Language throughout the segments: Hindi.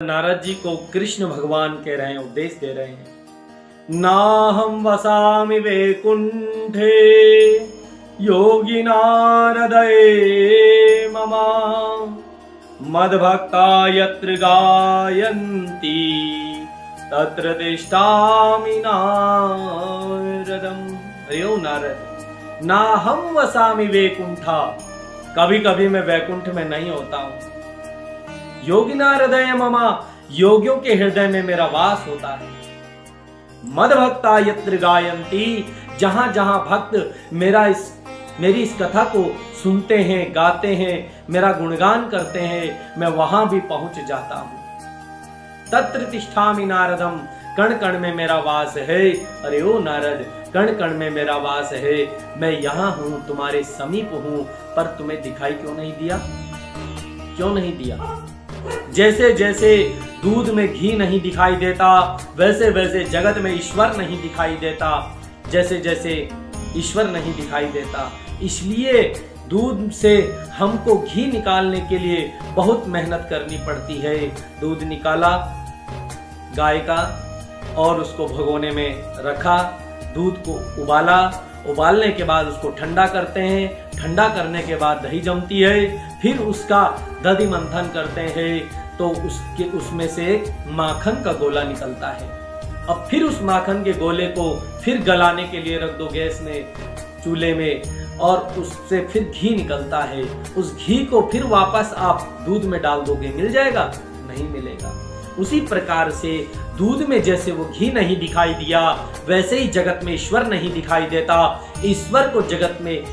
नारद जी को कृष्ण भगवान कह रहे हैं, उपदेश दे रहे हैं। नाहं वसामि वैकुंठे योगिना हृदये मम मद्भक्ता यत्र गायन्ति तत्र तिष्ठामि नारदम्। अरे ओ नारद, नाहं वसामि वैकुंठा, कभी कभी मैं वैकुंठ में नहीं होता हूं। योगिना हृदय ममा, योगियों के हृदय में मेरा वास होता है। मद्भक्ता यत्र गायन्ति, जहां जहां भक्त मेरी इस कथा को सुनते हैं, गाते हैं, मेरा गुणगान करते हैं, मैं वहां भी पहुंच जाता हूं। तत्र तिष्ठामि नारदम, कण कण में मेरा वास है। अरे ओ नारद, कण कण में मेरा वास है। मैं यहाँ हूं, तुम्हारे समीप हूं, पर तुम्हें दिखाई क्यों नहीं दिया? क्यों नहीं दिया? जैसे जैसे दूध में घी नहीं दिखाई देता, वैसे वैसे जगत में ईश्वर नहीं दिखाई देता, जैसे जैसे ईश्वर नहीं दिखाई देता। इसलिए दूध से हमको घी निकालने के लिए बहुत मेहनत करनी पड़ती है। दूध निकाला गाय का और उसको भगोने में रखा, दूध को उबाला, उबालने के बाद उसको ठंडा करते हैं, ठंडा करने के बाद दही जमती है, फिर उसका दधि मंथन करते हैं तो उसमें से माखन का गोला निकलता है। अब फिर उस माखन के गोले को फिर गलाने के लिए रख दो गैस में, चूल्हे में, और उससे फिर घी निकलता है। उस घी को फिर वापस आप दूध में डाल दोगे, मिल जाएगा? नहीं मिलेगा। उसी प्रकार से दूध में जैसे वो घी नहीं दिखाई दिया, वैसे ही जगत में ईश्वर नहीं दिखाई देता। ईश्वर को जगत में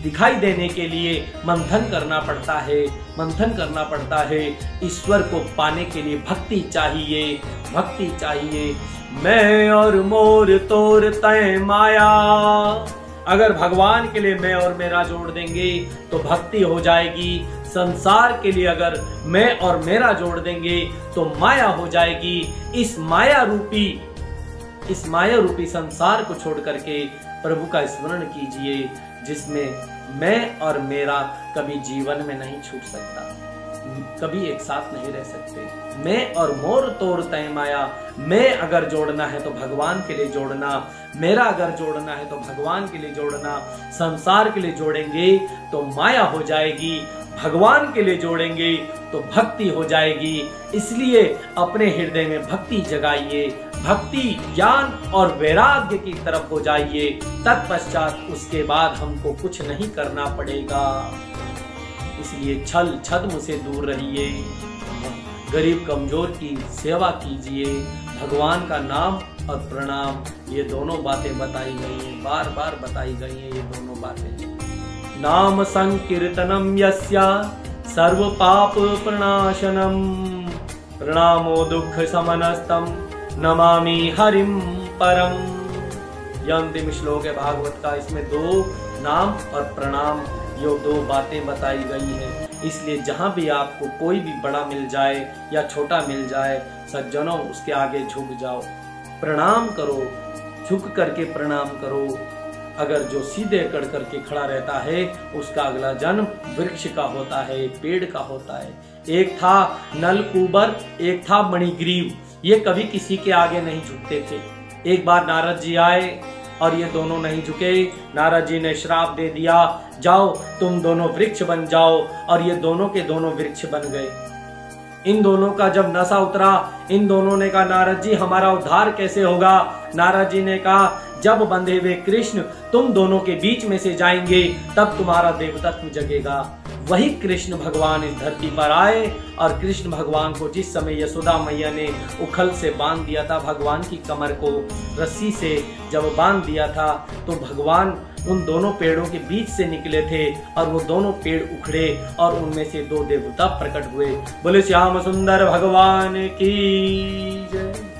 दिखाई देने के लिए मंथन करना पड़ता है, मंथन करना पड़ता है। ईश्वर को पाने के लिए भक्ति चाहिए, भक्ति चाहिए। मैं और मोर तोर तय माया, अगर भगवान के लिए मैं और मेरा जोड़ देंगे तो भक्ति हो जाएगी। संसार के लिए अगर मैं और मेरा जोड़ देंगे तो माया हो जाएगी। इस माया रूपी संसार को छोड़ करके प्रभु का स्मरण कीजिए, जिसमें मैं और मेरा कभी जीवन में नहीं छूट सकता, कभी एक साथ नहीं रह सकते। मैं और मोर तोर तय माया, मैं अगर जोड़ना है तो भगवान के लिए जोड़ना, मेरा अगर जोड़ना है तो भगवान के लिए जोड़ना। संसार के लिए जोड़ेंगे तो माया हो जाएगी, भगवान के लिए जोड़ेंगे तो भक्ति हो जाएगी। इसलिए अपने हृदय में भक्ति जगाइए, भक्ति ज्ञान और वैराग्य की तरफ हो जाइए। तत्पश्चात उसके बाद हमको कुछ नहीं करना पड़ेगा। इसलिए छल छद्म से दूर रहिए, गरीब कमजोर की सेवा कीजिए, भगवान का नाम और प्रणाम, ये दोनों बातें बताई गई हैं, बार बार बताई गई हैं ये दोनों बातें। नाम संकीर्तनम यस्या सर्व पाप प्रणाशनम, प्रणामो दुख समनस्तम नमामि हरिम परम। यह अंतिम श्लोक है भागवत का। इसमें दो नाम और प्रणाम, ये दो बातें बताई गई हैं। इसलिए जहां भी आपको कोई भी बड़ा मिल जाए या छोटा मिल जाए, सज्जनों उसके आगे झुक जाओ, प्रणाम करो, झुक करके प्रणाम करो। अगर जो सीधे अकड़ करके खड़ा रहता है उसका अगला जन्म वृक्ष का होता है, पेड़ का होता है। एक था नलकूबर, एक था मणिग्रीव, ये कभी किसी के आगे नहीं झुकते थे। एक बार नारद जी आए और ये दोनों नहीं झुके। नारद जी ने श्राप दे दिया, जाओ तुम दोनों वृक्ष बन जाओ, और ये दोनों के दोनों वृक्ष बन गए। इन दोनों का जब नशा उतरा, इन दोनों ने कहा नारद जी हमारा उद्धार कैसे होगा? नारद जी ने कहा जब बंधे हुए कृष्ण तुम दोनों के बीच में से जाएंगे तब तुम्हारा देवतत्व जगेगा। वही कृष्ण भगवान इस धरती पर आए, और कृष्ण भगवान को जिस समय यशोदा मैया ने उखल से बांध दिया था, भगवान की कमर को रस्सी से जब बांध दिया था, तो भगवान उन दोनों पेड़ों के बीच से निकले थे और वो दोनों पेड़ उखड़े और उनमें से दो देवता प्रकट हुए। बोले श्याम सुंदर भगवान की जय।